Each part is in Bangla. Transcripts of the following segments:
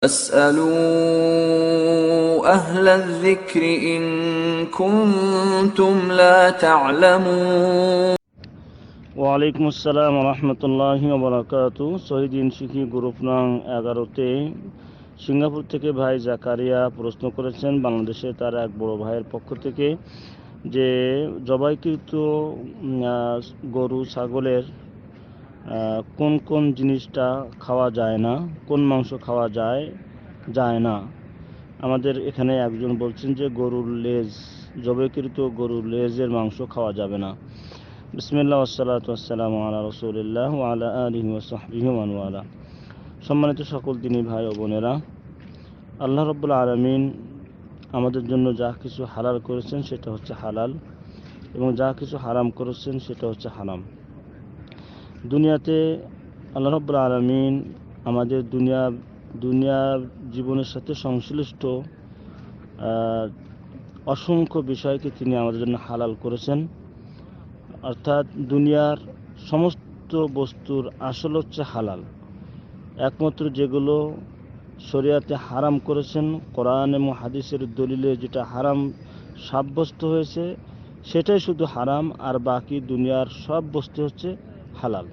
فاسألوا أهل الذكر إن كنتم لا تعلمون। ওয়ালাইকুম আসসালাম রহমতুল্লাহি ওবরাকাতু। শহীদিন শিখি গ্রুপ নং 11-তে সিঙ্গাপুর থেকে ভাই জাকারিয়া প্রশ্ন করেছেন বাংলাদেশে তার এক বড় ভাইয়ের পক্ষ থেকে যে জবাইকৃত গরু ছাগলের কোন কোন জিনিসটা খাওয়া যায় না, কোন মাংস খাওয়া যায় না। আমাদের এখানে একজন বলছেন যে গরুর লেজ, জবাইকৃত গরুর লেজের মাংস খাওয়া যাবে না। বিসমিল্লাহ ওয়াসসালাতু ওয়াসসালামু আলা রাসূলিল্লাহ ওয়া আলা আলিহি ওয়া সাহবিহি ওয়া মান ওয়ালা। সম্মানিত সকল দিনী ভাই ও বোনেরা, আল্লাহ রাব্বুল আলামিন আমাদের জন্য যা কিছু হালাল করেছেন সেটা হচ্ছে হালাল, এবং যা কিছু হারাম করেছেন সেটা হচ্ছে হারাম। দুনিয়াতে আল্লাহ রাব্বুল আলামিন আমাদের দুনিয়ার জীবনের সাথে সংশ্লিষ্ট অসংখ্য বিষয়কে তিনি আমাদের জন্য হালাল করেছেন। অর্থাৎ দুনিয়ার সমস্ত বস্তুর আসল হচ্ছে হালাল। একমাত্র যেগুলো শরীয়তে হারাম করেছেন, কোরআন এবং হাদিসের দলিলে যেটা হারাম সাব্যস্ত হয়েছে সেটাই শুধু হারাম, আর বাকি দুনিয়ার সব বস্তু হচ্ছে হালাল।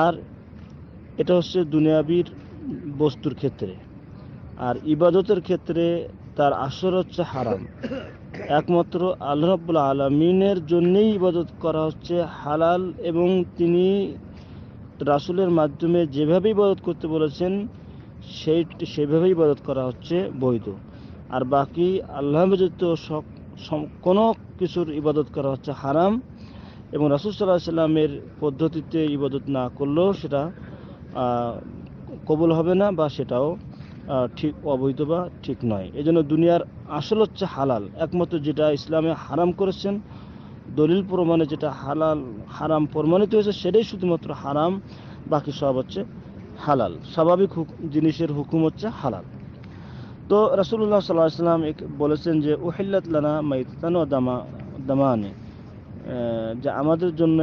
আর এটা হচ্ছে দুনিয়াবির বস্তুর ক্ষেত্রে। আর ইবাদতের ক্ষেত্রে তার আসর হচ্ছে হারাম। একমাত্র আল্লাহ রাব্বুল আলামিনের জন্যই ইবাদত করা হচ্ছে হালাল, এবং তিনি রাসূলের মাধ্যমে যেভাবে ইবাদত করতে বলেছেন সেভাবেই ইবাদত করা হচ্ছে বৈধ। আর বাকি আল্লাহ ব্যতীত কোনো কিছুর ইবাদত করা হচ্ছে হারাম, এবং রাসূল সাল্লাল্লাহু আলাইহি সাল্লামের পদ্ধতিতে ইবাদত না করলেও সেটা কবুল হবে না, বা সেটাও ঠিক অবৈধ বা ঠিক নয়। এজন্য দুনিয়ার আসল হচ্ছে হালাল। একমাত্র যেটা ইসলামে হারাম করেছেন, দলিল প্রমাণে যেটা হারাম প্রমাণিত হয়েছে সেটাই শুধুমাত্র হারাম, বাকি সব হচ্ছে হালাল। স্বাভাবিক জিনিসের হুকুম হচ্ছে হালাল। তো রাসূলুল্লাহ সাল্লাল্লাহু আলাইহি ওয়াসাল্লাম বলেছেন যে উহিল্লাত লানা মাইতাতান ওয়া দামানে, যে আমাদের জন্য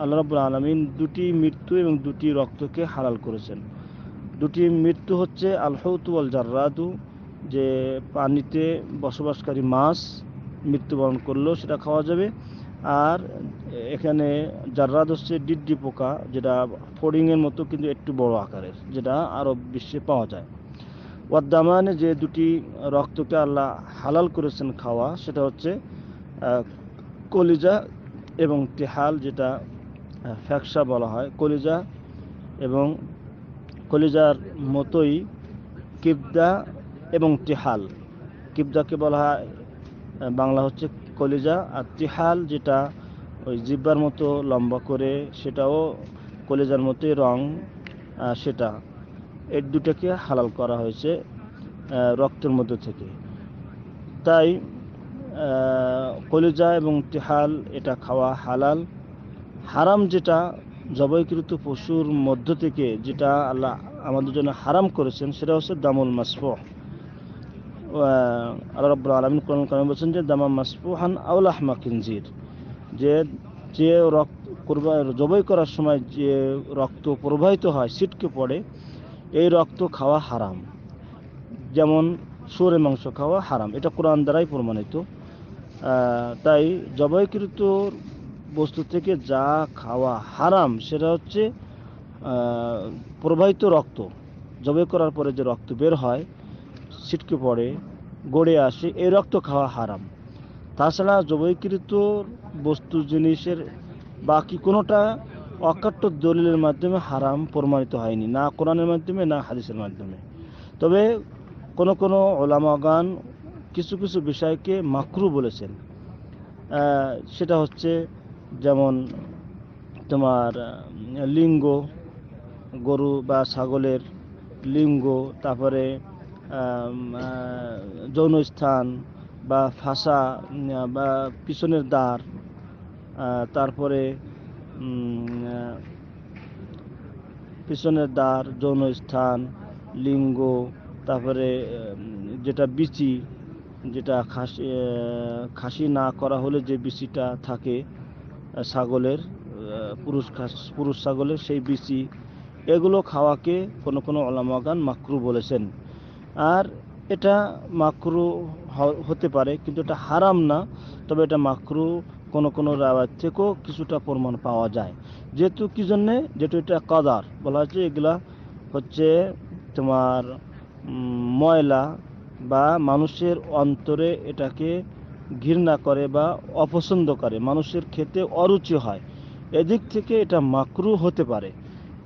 আল্লাহ রাব্বুল আলামিন দুটি মৃত্যু এবং দুটি রক্তকে হালাল করেছেন। দুটি মৃত্যু হচ্ছে আল হুতু ওয়াল জাররাদু, যে পানিতে বসবাসকারী মাছ মৃত্যুবরণ করলেও সেটা খাওয়া যাবে। আর এখানে জাররাদ হচ্ছে ডিড্ডি পোকা, যেটা ফড়িংয়ের মতো কিন্তু একটু বড় আকারের, যেটা আরব বিশ্বে পাওয়া যায়। ওয়াদ্দামানে, যে দুটি রক্তকে আল্লাহ হালাল করেছেন খাওয়া, সেটা হচ্ছে কলিজা এবং তিহাল, যেটা ফ্যাকসা বলা হয়। কলিজা এবং কলিজার মতোই কিবদা এবং তিহাল। কিবদাকে বলা হয় বাংলা হচ্ছে কলিজা, আর তিহাল যেটা ওই জিব্বার মতো লম্বা করে, সেটাও কলিজার মতোই রং, সেটা এই দুটাকে হালাল করা হয়েছে রক্তের মধ্যে থেকে। তাই কলিজা এবং তিহাল এটা খাওয়া হালাল। হারাম যেটা জবাইকৃত পশুর মধ্য থেকে যেটা আল্লাহ আমাদের জন্য হারাম করেছেন, সেটা হচ্ছে দামুল মাসফুহ। আল্লাহ রাব্বুল আলামিন কোরআন কারিমে বলেছেন যে দামা মাসফুহান আও লাহমা খিনজির, যে জবাই করার সময় যে রক্ত প্রবাহিত হয়, ছিটকে পড়ে, এই রক্ত খাওয়া হারাম। যেমন শুয়োরের মাংস খাওয়া হারাম, এটা কোরআন দ্বারাই প্রমাণিত। তাই জবাইকৃত বস্তু থেকে যা খাওয়া হারাম সেটা হচ্ছে প্রবাহিত রক্ত। জবাই করার পরে যে রক্ত বের হয়, ছিটকে পড়ে, গড়ে আসে, এই রক্ত খাওয়া হারাম। তাছাড়া জবাইকৃত বস্তু জিনিসের বাকি কোনোটা অকাট্য দলিলের মাধ্যমে হারাম প্রমাণিত হয়নি, না কোরআনের মাধ্যমে না হাদিসের মাধ্যমে। তবে কোনো কোনো উলামাগণ কিছু কিছু বিষয়কে মাকরু বলেছেন। সেটা হচ্ছে যেমন তোমার লিঙ্গ, গরু বা ছাগলের লিঙ্গ, তারপরে যৌন স্থান বা ফাঁসা বা পিছনের দ্বার, তারপরে পিছনের দ্বার, যৌন স্থান, লিঙ্গ, তারপরে যেটা বিচি, যেটা খাসি না করা হলে যে বিচিটা থাকে ছাগলের, পুরুষ ছাগলের সেই বিচি, এগুলো খাওয়াকে কোনো কোনো ওলামাগান মাকরু বলেছেন। আর এটা মাকরু হতে পারে, কিন্তু এটা হারাম না, তবে এটা মাকরু কোনো কোনো রাওয়াত থেকেও কিছুটা প্রমাণ পাওয়া যায়। যেহেতু কি জন্যে, যেহেতু এটা কাদার বলা হচ্ছে, এগুলা হচ্ছে তোমার ময়লা বা মানুষের অন্তরে এটাকে ঘৃণা করে বা অপছন্দ করে, মানুষের খেতে অরুচি হয়, এদিক থেকে এটা মাকরু হতে পারে।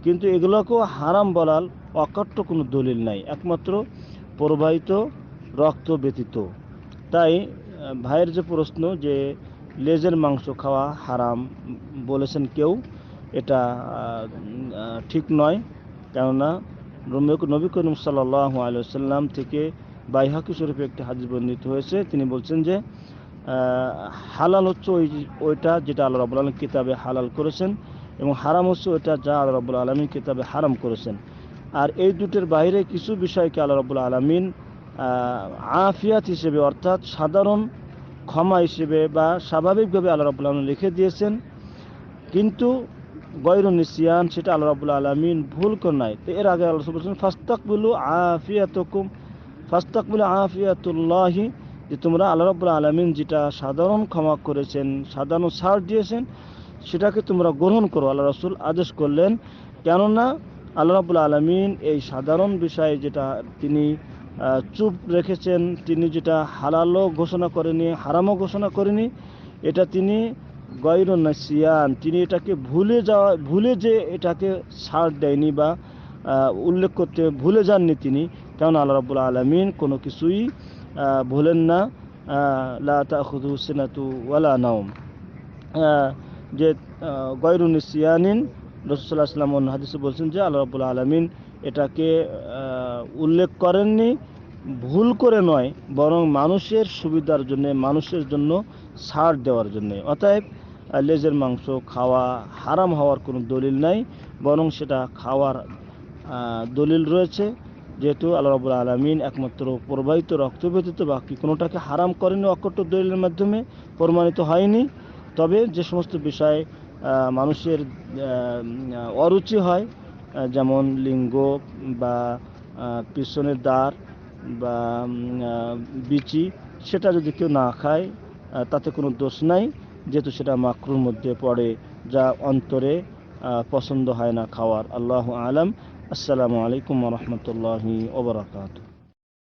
কিন্তু এগুলোকেও হারাম বলার অকাট্য কোনো দলিল নাই, একমাত্র প্রবাহিত রক্ত ব্যতীত। তাই ভাইয়ের যে প্রশ্ন যে লেজের মাংস খাওয়া হারাম বলেছেন কেউ, এটা ঠিক নয়। কেননা নবী করিম সাল্লাল্লাহু আলাইহি ওয়াসাল্লাম থেকে বাইহাকি শরীফে একটি হাদিস বর্ণিত হয়েছে, তিনি বলছেন যে হালাল হচ্ছে ওইটা যেটা আল্লাহ রাব্বুল আলামিন কিতাবে হালাল করেছেন, এবং হারাম হচ্ছে ওইটা যা আল্লাহ রাব্বুল আলামিন কিতাবে হারাম করেছেন। আর এই দুটোর বাইরে কিছু বিষয়কে আল্লাহ রাব্বুল আলামিন আফিয়াত হিসেবে, অর্থাৎ সাধারণ ক্ষমা হিসেবে বা স্বাভাবিকভাবে আল্লাহ রাব্বুল আলামিন লিখে দিয়েছেন, কিন্তু গয়রুন নিসিয়ান, সেটা আল্লাহ রাব্বুল আলামিন ভুল করে নাই। তো এর আগে আল্লাহ বলেছেন ফাস্তাকবিলু আফিয়াতুকুম, ফাস্তাকবিলু আফিয়াতুল্লাহি, যে তোমরা আল্লাহ রাব্বুল আলামিন যেটা সাধারণ ক্ষমা করেছেন, সাধারণ ছাড় দিয়েছেন, সেটাকে তোমরা গ্রহণ করো, আল্লাহ রাসূল আদেশ করলেন। কেননা আল্লাহ রাব্বুল আলামিন এই সাধারণ বিষয়ে যেটা তিনি চুপ রেখেছেন, তিনি যেটা হালালও ঘোষণা করেনি, হারামও ঘোষণা করেনি, এটা তিনি গয়রুন নিসিয়ান, তিনি এটাকে ভুলে যে এটাকে ছাড় দেয়নি বা উল্লেখ করতে ভুলে যাননি তিনি। কারণ আল্লাহ রাব্বুল আলামিন কোনো কিছুই ভুলেন না। লা তাখুযু সিনাতু ওয়ালা নাওম, যে গয়রুন নিসিয়ানিন, রাসূল সাল্লাল্লাহু আলাইহি ওয়াসাল্লাম অন্য হাদিসে বলছেন যে আল্লাহ রাব্বুল আলামিন এটাকে উল্লেখ করেননি ভুল করে নয়, বরং মানুষের সুবিধার জন্য, মানুষের জন্য ছাড় দেওয়ার জন্য। অতএব লেজের মাংস খাওয়া হারাম হওয়ার কোনো দলিল নাই, বরং সেটা খাওয়ার দলিল রয়েছে। যেহেতু আল্লাহ রাব্বুল আলামিন একমাত্র প্রবাহিত রক্ত ব্যতীত বাকি কোনোটাকে হারাম করেনি, অকট্য দলিলের মাধ্যমে প্রমাণিত হয়নি। তবে যে সমস্ত বিষয় মানুষের অরুচি হয়, যেমন লিঙ্গ বা পিছনের দ্বার বা বিচি, সেটা যদি কেউ না খায় তাতে কোনো দোষ নাই, যেহেতু সেটা মাকরুর মধ্যে পড়ে, যা অন্তরে পছন্দ হয় না খাওয়ার। আল্লাহু আলাম। আসসালামু আলাইকুম ওয়া রাহমাতুল্লাহি ওয়া বারাকাতুহু।